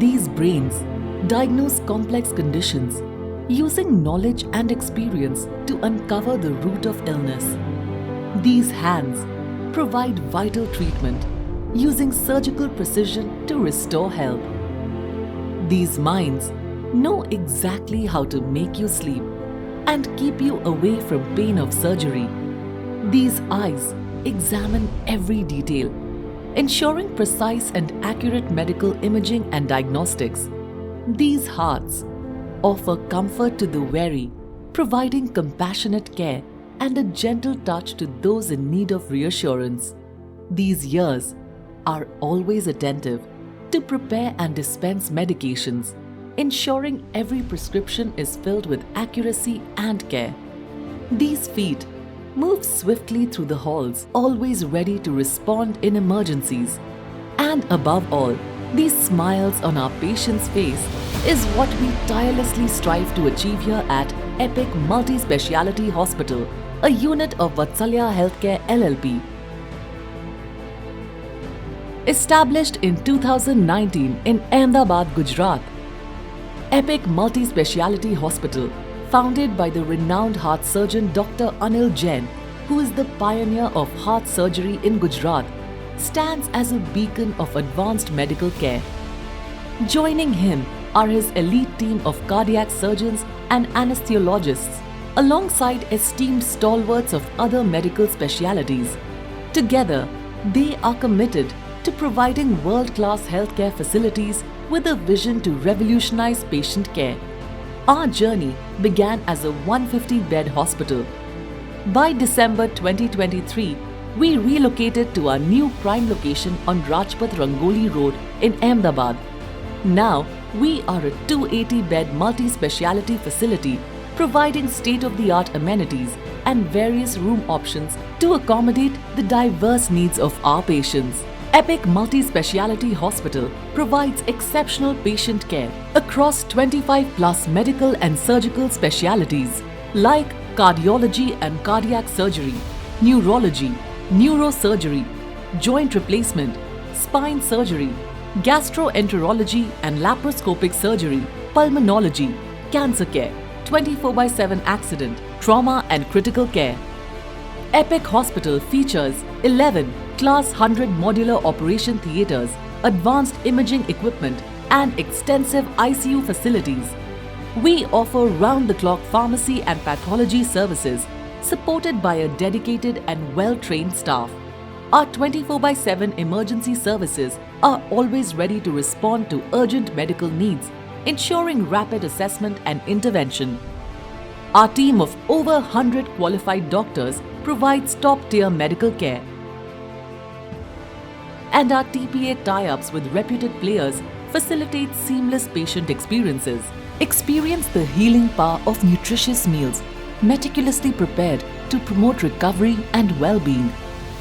These brains diagnose complex conditions using knowledge and experience to uncover the root of illness. These hands provide vital treatment using surgical precision to restore health. These minds know exactly how to make you sleep and keep you away from pain of surgery. These eyes examine every detail, ensuring precise and accurate medical imaging and diagnostics. These hearts offer comfort to the weary, providing compassionate care and a gentle touch to those in need of reassurance. These ears are always attentive to prepare and dispense medications, ensuring every prescription is filled with accuracy and care. These feet move swiftly through the halls, always ready to respond in emergencies. And above all, these smiles on our patient's face is what we tirelessly strive to achieve here at Epic Multi-Speciality Hospital, a unit of Vatsalya Healthcare LLP. Established in 2019 in Ahmedabad, Gujarat, Epic Multi-Speciality Hospital, founded by the renowned heart surgeon Dr. Anil Jain, who is the pioneer of heart surgery in Gujarat, stands as a beacon of advanced medical care. Joining him are his elite team of cardiac surgeons and anesthesiologists, alongside esteemed stalwarts of other medical specialities. Together, they are committed to providing world-class healthcare facilities with a vision to revolutionize patient care. Our journey began as a 150-bed hospital. By December 2023, we relocated to our new prime location on Rajpath Rangoli Road in Ahmedabad. Now, we are a 280-bed multi-speciality facility providing state-of-the-art amenities and various room options to accommodate the diverse needs of our patients. Epic Multi-Speciality Hospital provides exceptional patient care across 25+ medical and surgical specialities like cardiology and cardiac surgery, neurology, neurosurgery, joint replacement, spine surgery, gastroenterology and laparoscopic surgery, pulmonology, cancer care, 24/7 accident, trauma and critical care. Epic Hospital features 11 Class 100 modular operation theatres, advanced imaging equipment and extensive ICU facilities. We offer round-the-clock pharmacy and pathology services, supported by a dedicated and well-trained staff. Our 24/7 emergency services are always ready to respond to urgent medical needs, ensuring rapid assessment and intervention. Our team of over 100 qualified doctors provides top-tier medical care. And our TPA tie-ups with reputed players facilitate seamless patient experiences. Experience the healing power of nutritious meals, meticulously prepared to promote recovery and well-being.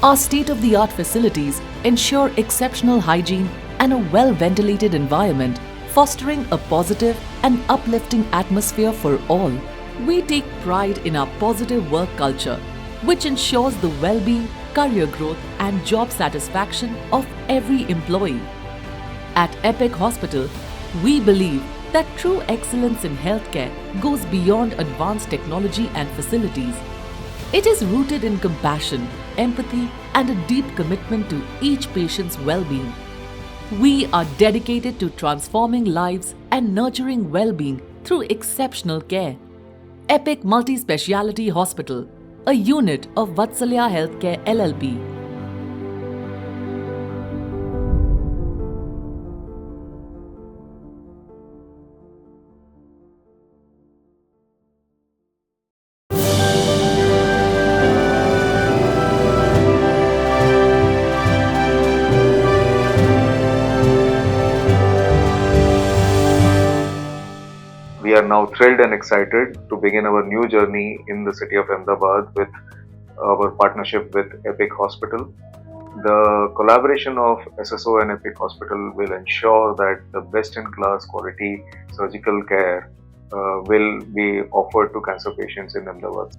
Our state-of-the-art facilities ensure exceptional hygiene and a well-ventilated environment, fostering a positive and uplifting atmosphere for all. We take pride in our positive work culture, which ensures the well-being, career growth and job satisfaction of every employee. At Epic Hospital, we believe that true excellence in healthcare goes beyond advanced technology and facilities. It is rooted in compassion, empathy and a deep commitment to each patient's well-being. We are dedicated to transforming lives and nurturing well-being through exceptional care. Epic Multi-Speciality Hospital, a unit of Vatsalya Healthcare LLP. We are now thrilled and excited to begin our new journey in the city of Ahmedabad with our partnership with Epic Hospital. The collaboration of SSO and Epic Hospital will ensure that the best-in-class quality surgical care will be offered to cancer patients in Ahmedabad.